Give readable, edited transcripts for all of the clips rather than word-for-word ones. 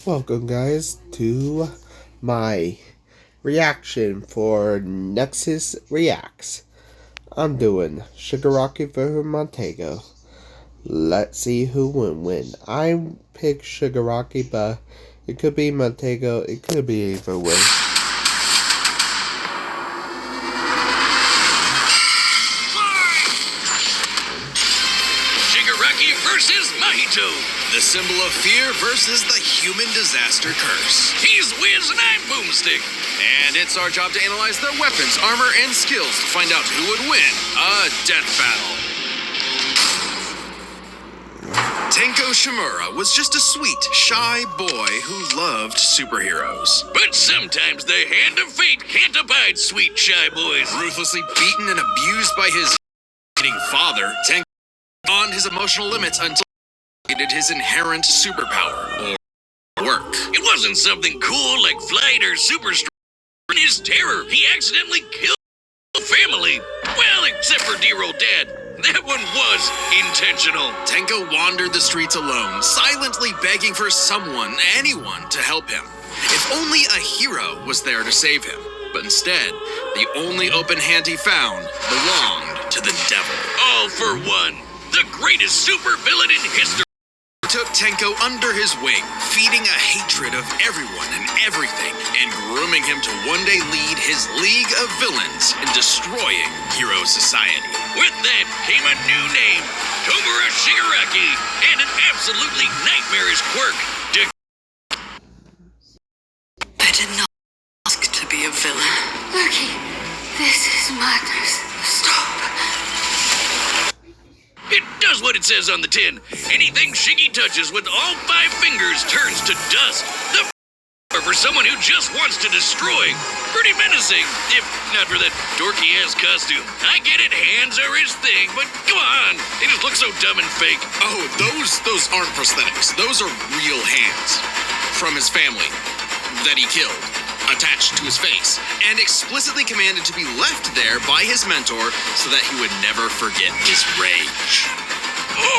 Welcome, guys, to my reaction for Nexus Reacts. I'm doing Shigaraki vs. Montego. Let's see who will win. I picked Shigaraki, but it could be Montego. It could be either way. Shigaraki versus Mahito. The symbol of fear versus the human disaster curse. He's Wiz and I'm Boomstick. And it's our job to analyze their weapons, armor, and skills to find out who would win a death battle. Tenko Shimura was just a sweet, shy boy who loved superheroes. But sometimes the hand of fate can't abide sweet, shy boys. Ruthlessly beaten and abused by his father, Tenko on his emotional limits until he did his inherent superpower, or work. It wasn't something cool like flight or super strength. In his terror, he accidentally killed the family. Well, except for dear old dad. That one was intentional. Tenko wandered the streets alone, silently begging for someone, anyone, to help him. If only a hero was there to save him. But instead, the only open hand he found belonged to the devil. All for one. The greatest supervillain in history took Tenko under his wing, feeding a hatred of everyone and everything, and grooming him to one day lead his league of villains in destroying hero society. With that came a new name, Tomura Shigaraki, and an absolutely nightmarish quirk. I did not ask to be a villain. Lucky, this is madness. Stop. It does what it says on the tin. Anything Shiggy touches with all 5 fingers turns to dust. The for someone who just wants to destroy. Pretty menacing, if not for that dorky-ass costume. I get it, hands are his thing, but come on. They just look so dumb and fake. Oh, those aren't prosthetics. Those are real hands. From his family that he killed, attached to his face, and explicitly commanded to be left there by his mentor so that he would never forget his rage.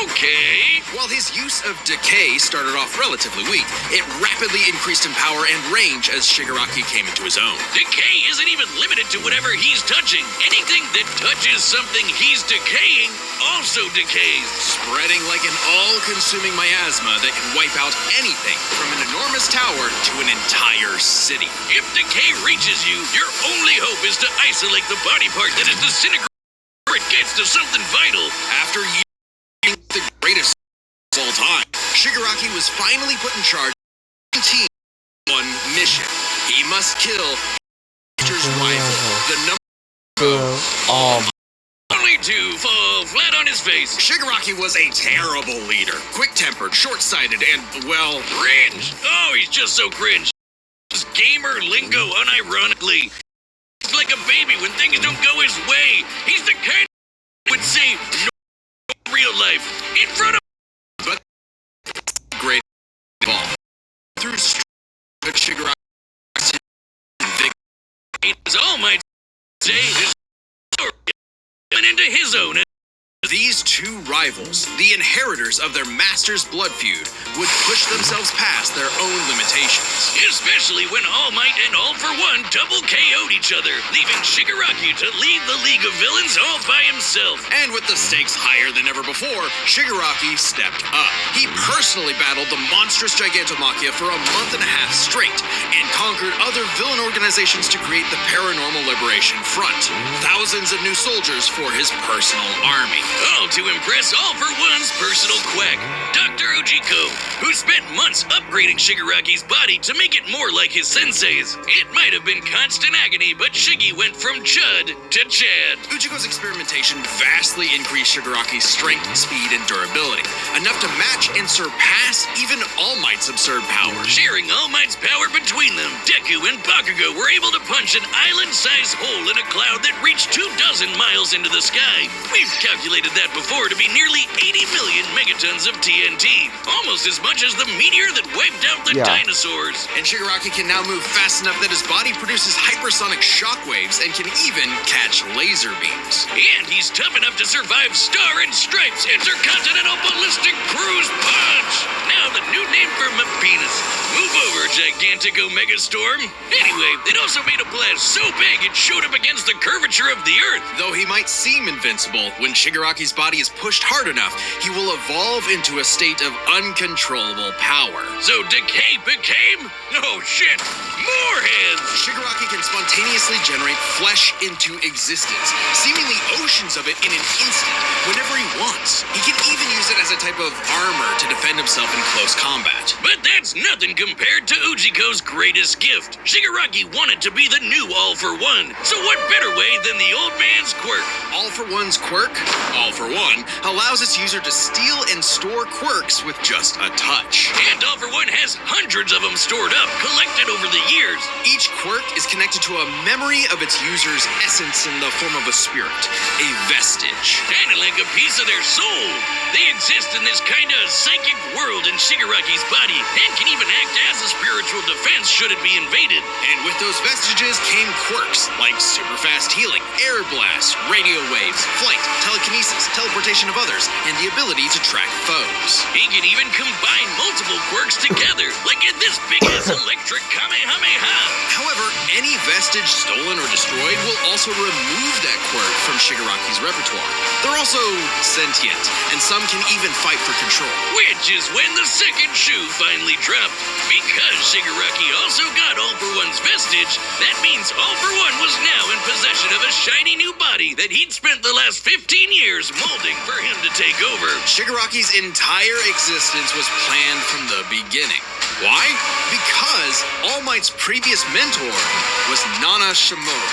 Okay. While his use of decay started off relatively weak, it rapidly increased in power and range as Shigaraki came into his own. Decay isn't even limited to whatever he's touching. Anything that touches something he's decaying also decays, spreading like an all-consuming miasma that can wipe out anything from an enormous tower to an entire city. If decay reaches you, your only hope is to isolate the body part that is disintegrating before it gets to something vital. After years the greatest of all time, Shigaraki was finally put in charge of one mission. He must kill Master's rival, the number only to fall flat on his face. Shigaraki was a terrible leader, quick-tempered, short-sighted, and, well, cringe. Oh, he's just so cringe. His gamer lingo unironically. He's like a baby when things don't go his way. He's the kind who would say no real life in front of but great ball through Shigaraki is all might say his story and into his own. These two rivals, the inheritors of their master's blood feud, would push themselves past their own limitations. Especially when All Might and All for One double KO'd each other, leaving Shigaraki to lead the League of Villains all by himself. And with the stakes higher than ever before, Shigaraki stepped up. He personally battled the monstrous Gigantomachia for a month and a half straight, and conquered other villain organizations to create the Paranormal Liberation Front. Thousands of new soldiers for his personal army. All to impress All for One's personal quack, Dr. Ujiko, who spent months upgrading Shigaraki's body to make it more like his sensei's. It might have been constant agony, but Shiggy went from Chud to Chad. Ujiko's experimentation vastly increased Shigaraki's strength, speed, and durability, enough to match and surpass even All Might's absurd power. Sharing All Might's power between them, Deku and Bakugo were able to punch an island-sized hole in a cloud that reached 24 miles into the sky. We've calculated that before to be nearly 80 million megatons of TNT, almost as much as the meteor that wiped out the dinosaurs. And Shigaraki can now move fast enough that his body produces hypersonic shockwaves and can even catch laser beams. And he's tough enough to survive Star and Stripes' intercontinental ballistic cruise punch. Now the new name for my penis. Move over, Gigantico Megastorm. Anyway, it also made a blast so big it showed up against the curvature of the Earth. Though he might seem invincible, when Shigaraki's body is pushed hard enough, he will evolve into a state of uncontrollable power. So Decay became... Oh shit! More hands! Shigaraki can spontaneously generate flesh into existence, seemingly oceans of it in an instant, whenever he wants. He can even use it as a type of armor to defend himself in close combat. But that's nothing compared to Ujiko's greatest gift. Shigaraki wanted to be the new All-for-One. So what better way than the old man's quirk? All-for-One's quirk, All-for-One, allows its user to steal and store quirks with just a touch. And All-for-One has hundreds of them stored up, collected over the years. Each quirk is connected to a memory of its user's essence in the form of a spirit, a vestige. Kinda like a piece of their soul. They exist in this kinda psychic world in Shigaraki's body, and can even act as a spiritual defense should it be invaded. And with those vestiges came quirks like super fast healing, air blasts, radio waves, flight, telekinesis, teleportation of others, and the ability to track foes. He can even combine multiple quirks together, like in this big-ass electric Kamehameha. However, any vestige stolen or destroyed will also remove that quirk from Shigaraki's repertoire. They're also sentient, and some can even fight for control. Which is when the second shoe finally dropped. Because Shigaraki also got All-for-One's vestige, that means All-for-One was now in possession of a shiny new body that he'd spent the last 15 years molding for him to take over. Shigaraki's entire existence was planned from the beginning. Why? Because All Might's previous mentor was Nana Shimura,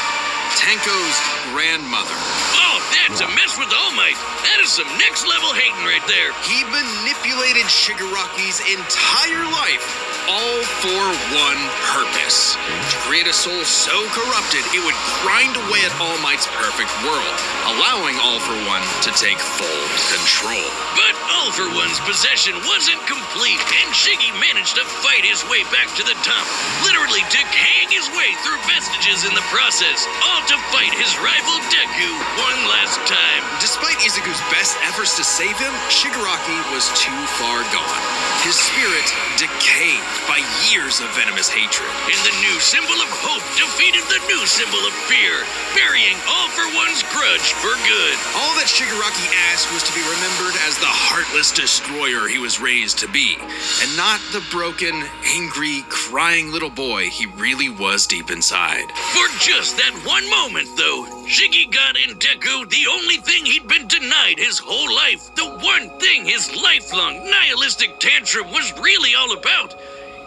Tenko's grandmother. Oh, that's a mess with All Might. That is some next level hating right there. He manipulated Shigaraki's entire life, all for one purpose: to create a soul so corrupted it would grind away at All Might's perfect world, allowing All-for-One to take full control. But All-for-One's possession wasn't complete, and Shiggy managed to fight his way back to the top, literally decaying his way through vestiges in the process, all to fight his rival Deku one last time. Despite Izuku's best efforts to save him, Shigaraki was too far gone. His spirit decayed by years of venomous hatred. And the new symbol of hope defeated the new symbol of fear, burying All-for-One's grudge for good. All that Shigaraki asked was to be remembered as the heartless destroyer he was raised to be, and not the broken, angry, crying little boy he really was deep inside. For just that one moment, though, Shiggy got in Deku the only thing he'd been denied his whole life, the one thing his lifelong nihilistic tantrum was really all about.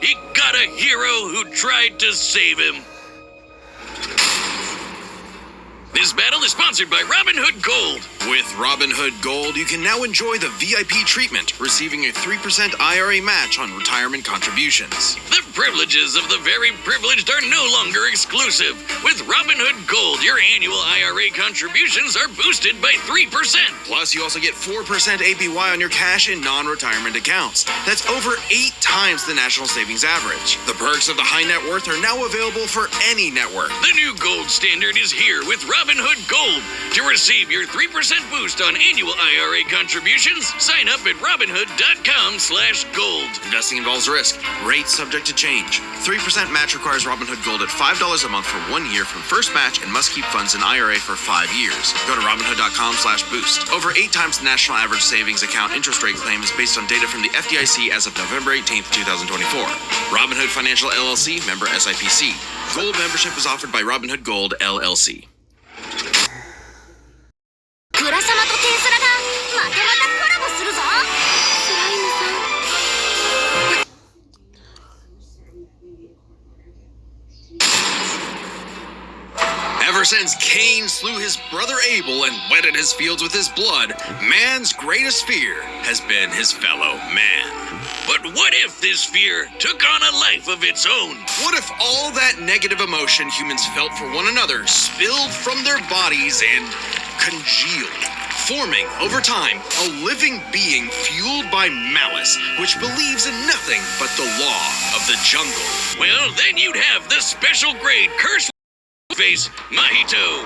He got a hero who tried to save him. This battle is sponsored by Robin Hood Gold. With Robin Hood Gold, you can now enjoy the VIP treatment, receiving a 3% IRA match on retirement contributions. The privileges of the very privileged are no longer exclusive. With Robin Hood Gold, your annual IRA contributions are boosted by 3%. Plus, you also get 4% APY on your cash and non-retirement accounts. That's over 8 times the national savings average. The perks of the high net worth are now available for any network. The new gold standard is here with Robin Hood Gold. To receive your 3% boost on annual IRA contributions, sign up at robinhood.com/gold. Investing involves risk. Rates subject to change. 3% match requires Robinhood Gold at $5 a month for 1 year from first match and must keep funds in IRA for 5 years. Go to robinhood.com/boost. Over 8 times the national average savings account interest rate claim is based on data from the FDIC as of November 18th, 2024. Robinhood Financial LLC, member SIPC. Gold membership is offered by Robinhood Gold LLC. グラ様とテンスラがまたまたコラボするぞ。スライムさん。 Ever since Cain slew his brother Abel and wetted his fields with his blood, man's greatest fear has been his fellow man. But what if this fear took on a life of its own? What if all that negative emotion humans felt for one another spilled from their bodies and congealed, forming, over time, a living being fueled by malice, which believes in nothing but the law of the jungle? Well, then you'd have the special grade curse face Mahito.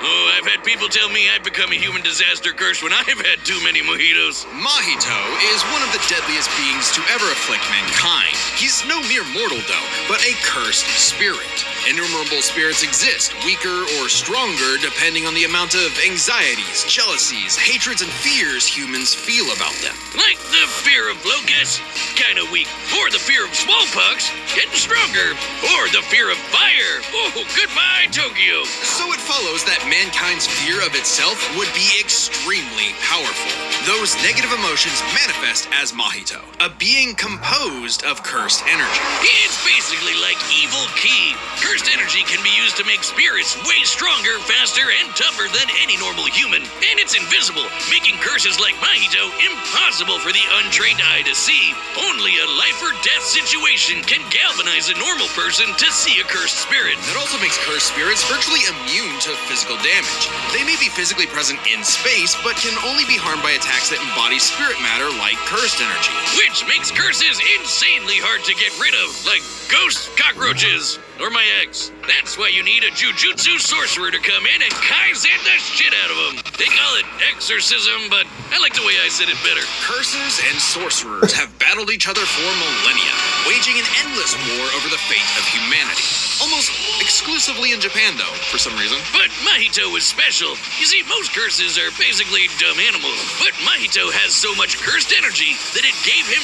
Oh, I've had people tell me I've become a human disaster curse when I've had too many mojitos. Mahito is one of the deadliest beings to ever afflict mankind. He's no mere mortal, though, but a cursed spirit. Innumerable spirits exist, weaker or stronger depending on the amount of anxieties, jealousies, hatreds, and fears humans feel about them. Like the fear of locusts, kinda weak. Or the fear of smallpox, getting stronger. Or the fear of fire. Oh, goodbye, Tokyo. So it follows that mankind's fear of itself would be extremely powerful. Those negative emotions manifest as Mahito, a being composed of cursed energy. It's basically like evil ki. Cursed energy can be used to make spirits way stronger, faster, and tougher than any normal human. And it's invisible, making curses like Mahito impossible for the untrained eye to see. Only a life or death situation can galvanize a normal person to see a cursed spirit. That also makes cursed spirits virtually immune to physical damage. They may be physically present in space, but can only be harmed by attacks that embody spirit matter like cursed energy. Which makes curses insanely hard to get rid of, like ghosts, cockroaches, or my ex. That's why you need a Jujutsu sorcerer to come in and Kaizen the shit out of them. They call it exorcism, but I like the way I said it better. Curses and sorcerers have battled each other for millennia, waging an endless war over the fate of humanity. Almost exclusively in Japan, though, for some reason. But Mahito is special. You see, most curses are basically dumb animals, but Mahito has so much cursed energy that it gave him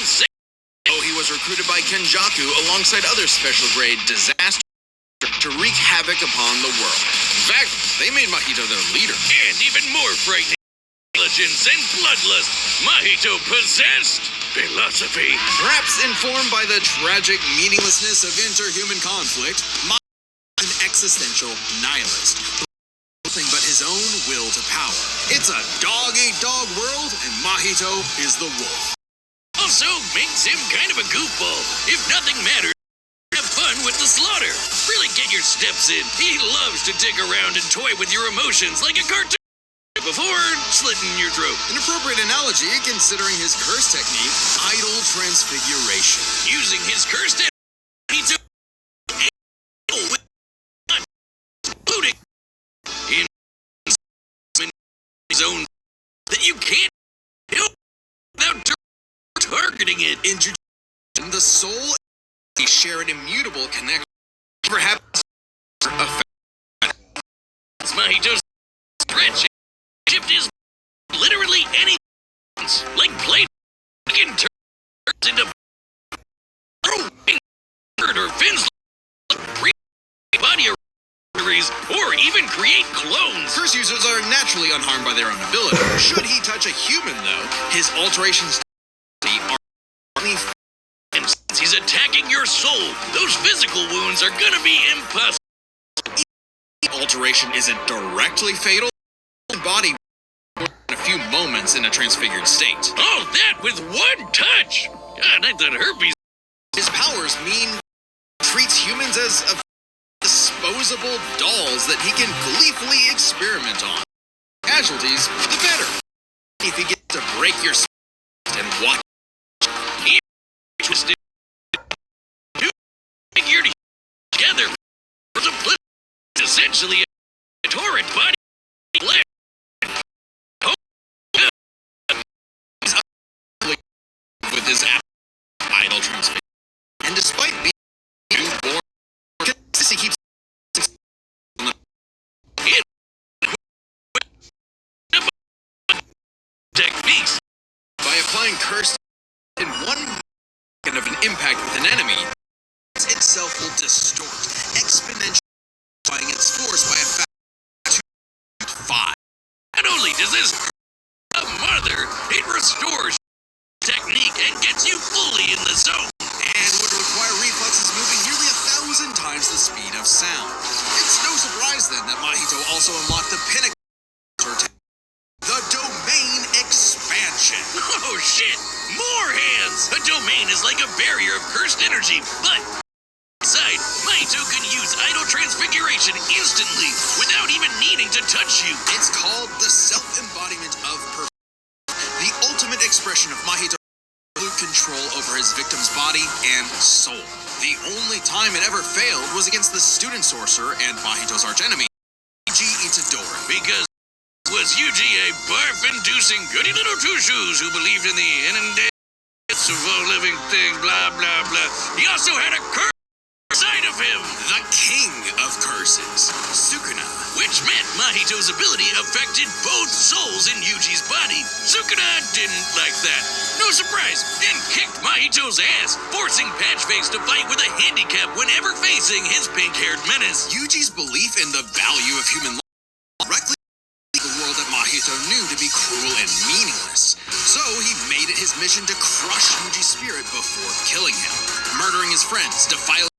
He was recruited by Kenjaku alongside other special grade disasters to wreak havoc upon the world. In fact, they made Mahito their leader. And even more frightening, intelligence and bloodlust, Mahito possessed philosophy. Perhaps informed by the tragic meaninglessness of interhuman conflict, Mahito is an existential nihilist. Nothing but his own will to power. It's a dog-eat-dog world, and Mahito is the wolf. Also makes him kind of a goofball. If nothing matters, have fun with the slaughter. Really get your steps in. He loves to dig around and toy with your emotions like a cartoon before slitting your throat. An appropriate analogy considering his curse technique, idol transfiguration. Using his cursed energy to with including in his own that you can't help without targeting it. In Jujutsu, the soul and share an immutable connection. Perhaps Mahito's stretch shift is literally any like plate can turn into or fins body arteries or even create clones. curse users are naturally unharmed by their own ability. Should he touch a human, though, his alterations are only And since he's attacking your soul, those physical wounds are gonna be impossible. alteration isn't directly fatal. Body in a few moments in a transfigured state. All that with one touch. God, I thought herpes. His powers mean treats humans as disposable dolls that he can gleefully experiment on. Casualties, the better. If he gets to break your and watch. He twisted two figured together. Essentially a torrent body. With his idol transfiguration. And despite being newborn, he keeps techniques by applying curse in one second of an impact with an enemy. Itself will distort, exponentially applying its force by a factor of 5. Not only does this a mother, it restores technique and gets you fully in the zone. And would require reflexes moving nearly 1,000 times the speed of sound. It's no surprise then that Mahito also unlocked the pinnacle the domain expansion. Oh shit! More hands! A domain is like a barrier of cursed energy, but inside, Mahito can use idol transfiguration instantly without even needing to touch you. It's called the self-embodiment of perfection. The ultimate expression of Mahito's absolute control over his victim's body and soul. The only time it ever failed was against the student sorcerer and Mahito's archenemy, Itadori. Was Yuji a barf-inducing goody little two-shoes who believed in the inundations of all living things, blah, blah, blah. He also had a curse side of him, The king of curses, Sukuna. which meant Mahito's ability affected both souls in Yuji's body. Sukuna didn't like that. No surprise, and kicked Mahito's ass, forcing Patchface to fight with a handicap whenever facing his pink-haired menace. Yuji's belief in the value of human life directly the world that Mahito knew to be cruel and meaningless. So he made it his mission to crush Yuji's spirit before killing him, murdering his friends, defiling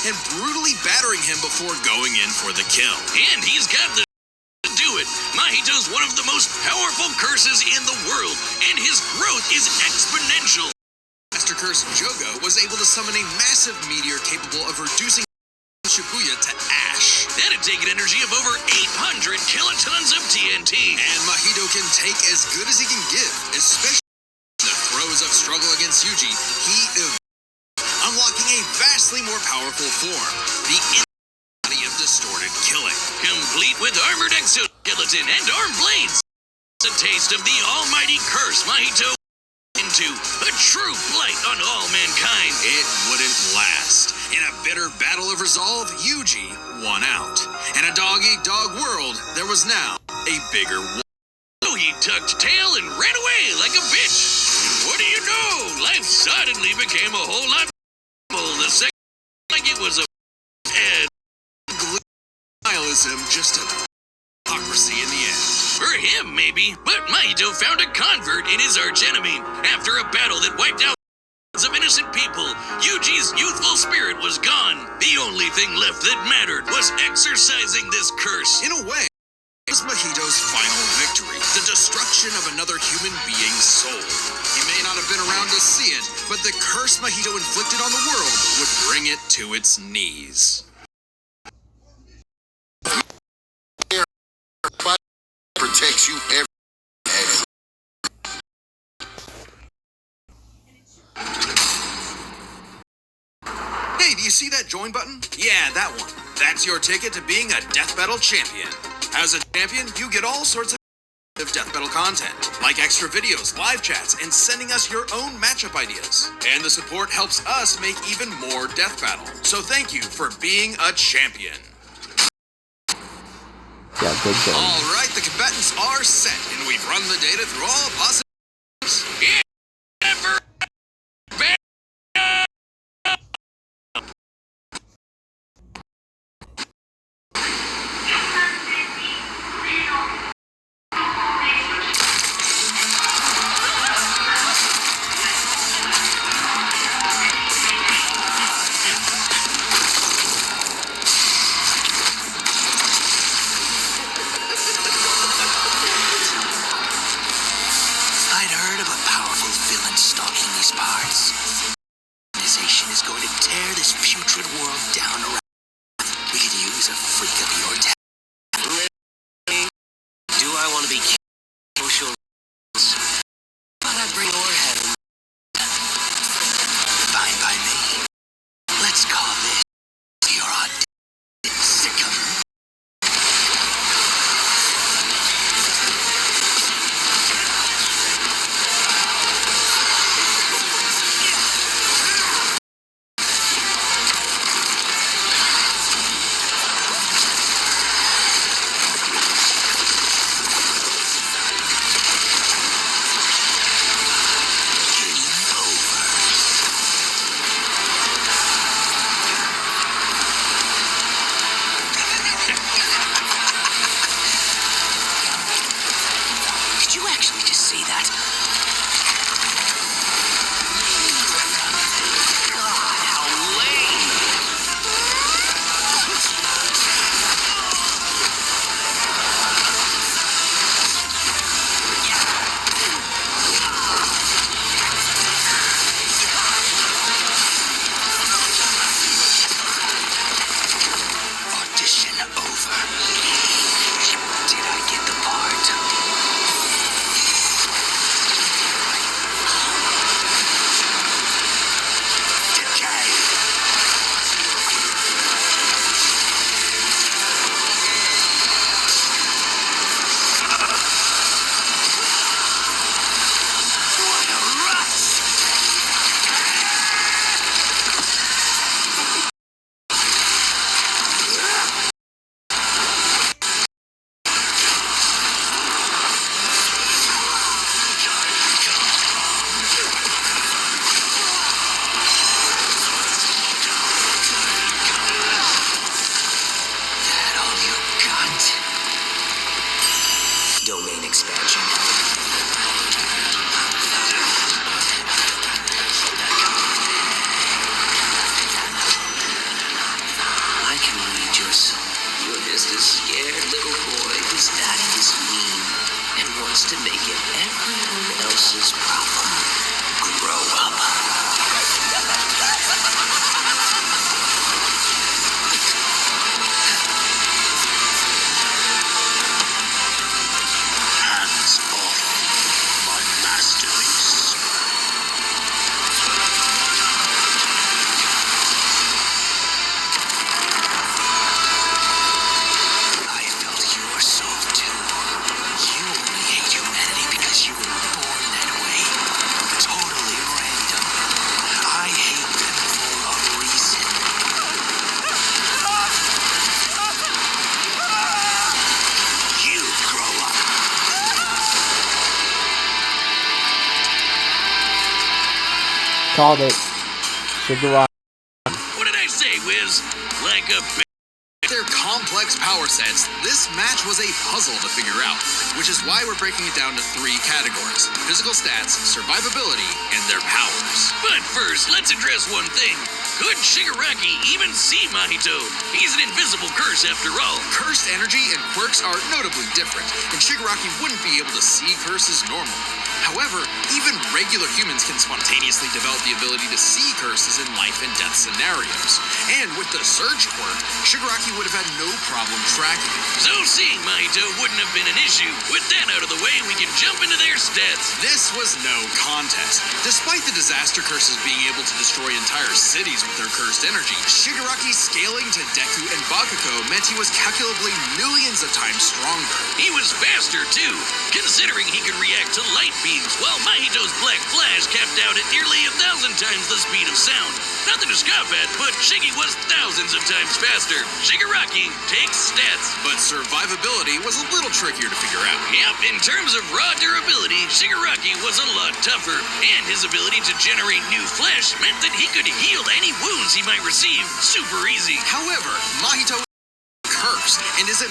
and brutally battering him before going in for the kill. And he's got the to do it. Mahito's one of the most powerful curses in the world, and his growth is exponential. Master Curse Jogo was able to summon a massive meteor capable of reducing Shibuya to ash. That'd take an energy of over 800 kilotons of TNT. And Mahito can take as good as he can give, especially in the throes of struggle against Yuji. He unlocking a vastly more powerful form, the body of distorted killing. Complete with armored exoskeleton and arm blades. A taste of the almighty curse Mahito into a true blight on all mankind. It wouldn't last. In a bitter battle of resolve, Yuji won out. In a dog-eat-dog world, there was now a bigger war. So he tucked tail and ran away like a bitch. And what do you know? Life suddenly became a whole lot the second like it was a head. Nihilism, just a hypocrisy in the end. For him, maybe, but Mahito found a convert in his archenemy. After a battle that wiped out of innocent people, Yuji's youthful spirit was gone. The only thing left that mattered was exorcising this curse. In a way, it was Mahito's final victory, the destruction of another human being's soul. He may not have been around to see it, but the curse Mahito inflicted on the world would bring it to its knees. Protects you every. Hey, do you see that join button? Yeah, that one. That's your ticket to being a Death Battle champion. As a champion, you get all sorts of Death Battle content, like extra videos, live chats, and sending us your own matchup ideas. And the support helps us make even more Death Battle. So thank you for being a champion. Yeah, good game. All right, the combatants are set, and we've run the data through all possible. I'd heard of a powerful villain stalking these parts. The organization is going to tear this putrid world down around. We could use a freak of your type. Do I want to be social? But I bring or heaven. Fine by me. Let's call this your Sick'em. Called it. Shigaraki. What did I say, Wiz? Like a Their complex power sets, this match was a puzzle to figure out, which is why we're breaking it down to 3 categories: physical stats, survivability, and their powers. But first, let's address one thing. Could Shigaraki even see Mahito? He's an invisible curse after all. Cursed energy and quirks are notably different, and Shigaraki wouldn't be able to see curses normally. However, even regular humans can spontaneously develop the ability to see curses in life and death scenarios. And with the Surge quirk, Shigaraki would have had no problem tracking it. So seeing Mahito wouldn't have been an issue. With that out of the way, we can jump into their stats. This was no contest. Despite the disaster curses being able to destroy entire cities with their cursed energy, Shigaraki's scaling to Deku and Bakugo meant he was calculably millions of times stronger. He was faster, too, considering he could react to light beams, while Mahito's Black Flash capped out at nearly 1,000 times the speed of sound. Nothing to scoff at, but Shiggy was thousands of times faster. Shigaraki takes stats. But survivability was a little trickier to figure out. Yep, in terms of raw durability, Shigaraki was a lot tougher, and his ability to generate new flesh meant that he could heal any wounds he might receive super easy. However, Mahito is cursed and isn't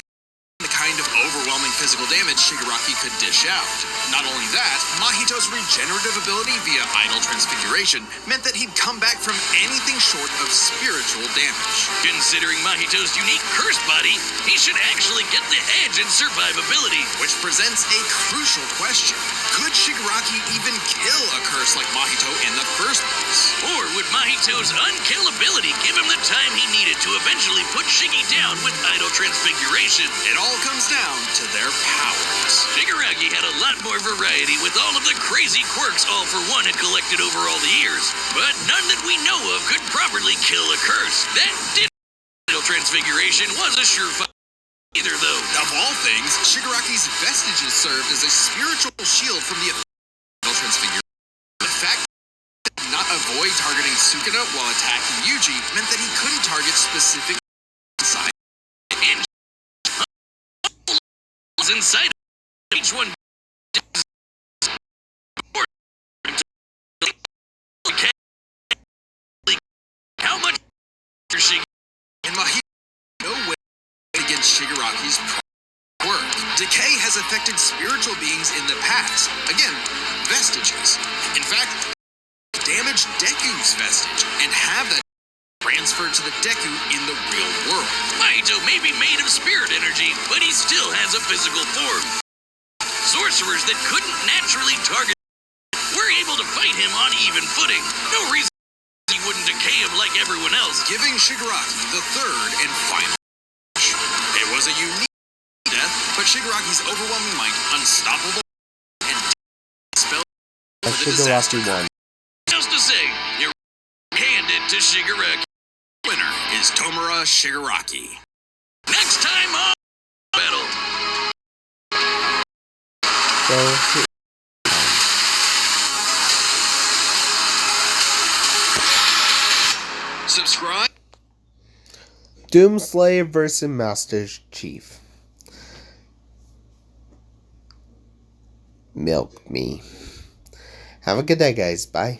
the kind of overwhelming physical damage Shigaraki could dish out. Not only that, Mahito's regenerative ability via idle transfiguration meant that he'd come back from anything short of spiritual damage. Considering Mahito's unique curse body, he should actually get the edge in survivability. Which presents a crucial question. Could Shigaraki even kill a curse like Mahito in the first place? Or would Mahito's unkillability give him the time he needed to eventually put Shiggy down with idle transfiguration? It all comes down to their powers. Shigaraki had a lot more variety with all of the crazy quirks All For One had collected over all the years, but none that we know of could properly kill a curse. That did idle transfiguration was a surefire either, though. Of all things, Shigaraki's vestiges served as a spiritual shield from the idle transfiguration. The fact that he could not avoid targeting Sukuna while attacking Yuji meant that he couldn't target specific inside. And inside of each one. How much Shiggy? And Mahito no way against Shigaraki's quirk. Decay has affected spiritual beings in the past. Again, vestiges. In fact, damage Deku's vestige and have that transferred to the Deku in the real world. Mahito may be made of spirit energy, but he still has a physical form. Sorcerers that couldn't naturally target were able to fight him on even footing. No reason he wouldn't decay him like everyone else. Giving Shigaraki the third and final. It was a unique death, but Shigaraki's overwhelming might, unstoppable, and spell for the disaster. Shigaraki won. Just to say, you hand it to Shigaraki. Winner is Tomura Shigaraki. Next time on Battle. So, Subscribe. Doomslayer versus Master Chief. Milk me. Have a good day, guys. Bye.